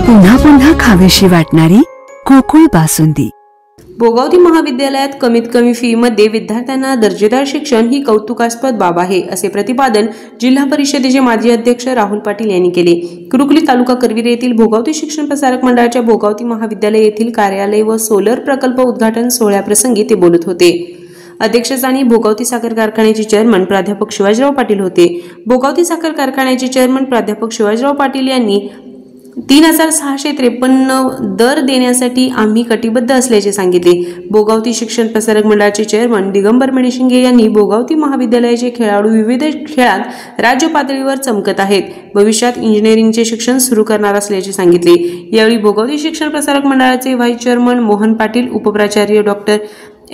पुन्हा पुन्हा खावीशी वाटणारी गोकुळ बासुंदी। भोगावती महाविद्यालयात कमीत कमी फी मध्ये विद्यार्थ्यांना दर्जेदार शिक्षण ही कौतुकास्पद बाब आहे, असे प्रतिपादन जिल्हा परिषदेचे माजी अध्यक्ष राहुल पाटील यांनी केले। कुरुकली तालुका करवीर येथील भोगावती शिक्षण प्रसारक मंडळाच्या भोगावती महाविद्यालय येथील कार्यालय व सोलर प्रकल्प उद्घाटन सोहळ्याप्रसंगी ते बोलत होते। अध्यक्षस्थानी भोगावती साखर कारखान्याचे चेअरमन प्राध्यापक शिवाजीराव पाटील होते। भोगावती साखर कारखान्याचे चेअरमन प्राध्यापक शिवाजीराव पाटील यांनी 3653 दर देण्यासाठी आम्ही कटिबद्ध असल्याचे सांगितले। भोगावती शिक्षण प्रसारक मंडळाचे चेअरमन दिगंबर मेणशिंगे यांनी भोगावती महाविद्यालयाचे खेळाडू विविध खेळात राज्य पातळीवर चमकत आहेत, भविष्यात इंजिनिअरिंगचे शिक्षण सुरू करणार असल्याचे सांगितले। यावेळी भोगावती शिक्षण प्रसारक मंडळाचे व्हाईस चेअरमन मोहन पाटील, उपप्राचार्य doctor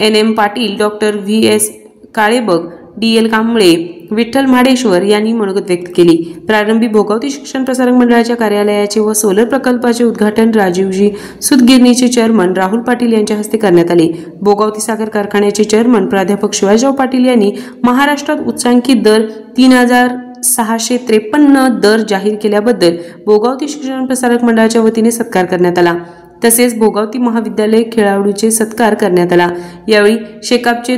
NM Patil, doctor VS Kalebag, DL Kamble, Vitthal Mhadeshwar यांनी मनोगत व्यक्त केली। प्रारंभी भोगावती शिक्षण प्रसारक मंडळाच्या कार्यालयाचे व सोलर प्रकल्पाचे उद्घाटन राजीवजी सुतगिरणीचे चेअरमन राहुल पाटील यांच्या हस्ते करण्यात आले। भोगावती साखर कारखान्याचे चेअरमन प्राध्यापक शिवाजीराव पाटील यांनी महाराष्ट्रात उच्चांकित दर 3653 दर जाहीर केल्याबद्दल भोगावती शिक्षण प्रसारक मंडळाच्या वतीने सत्कार करण्यात आला। तसेच भोगावती महाविद्यालय खेळाडूचे सत्कार करण्यात आला। यावेळी शेकापचे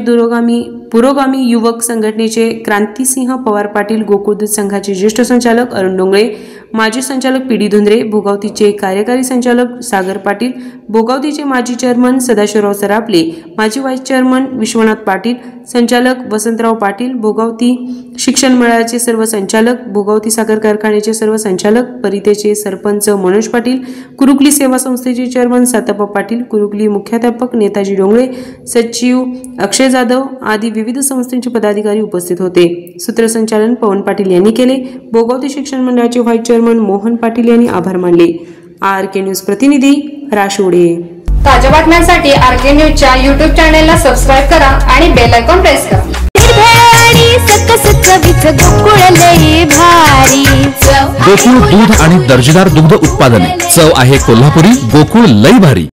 पुरोगामी युवक संघटनेचे क्रांतिसिंह पवार पाटील, गोकुळ दूध संघाचे ज्येष्ठ संचालक अरुण डोंगळे, माजी संचालक PD धुंद्रे, भोगावतीचे कार्यकारी संचालक सागर पाटील, भोगावतीचे माजी चेअरमन सदाशिवराव सरापले, माजी व्हाईस चेअरमन विश्वनाथ पाटील, संचालक वसंतराव पाटील, भोगावती शिक्षण मंडळाचे सर्व संचालक, भोगावती साखर कारखान्याचे सर्व संचालक, परितेचे सरपंच मनोज पाटील, कुरुकली सेवा संस्थेचे चेअरमन सातप्पा पाटील, कुरुकली मुख्याध्यापक नेताजी डोंगळे, सचिव अक्षय जाधव आदी विविध संस्थांचे पदाधिकारी उपस्थित होते। सूत्रसंचालन पवन पाटील यांनी केले। भोगावती शिक्षण मंडळाचे व्हाईस चेअरमन मोहन पाटील यांनी आभार मानले। RK न्यूज प्रतिनिधी राशोडे। ताज्या बातम्यांसाठी RK न्यूजच्या YouTube चॅनलला सबस्क्राइब करा आणि बेल आयकॉन प्रेस करा। गोकुळ दूध आणि दर्जेदार दुग्ध उत्पादने, चव आहे कोल्हापुरी, गोकुळ लई भारी।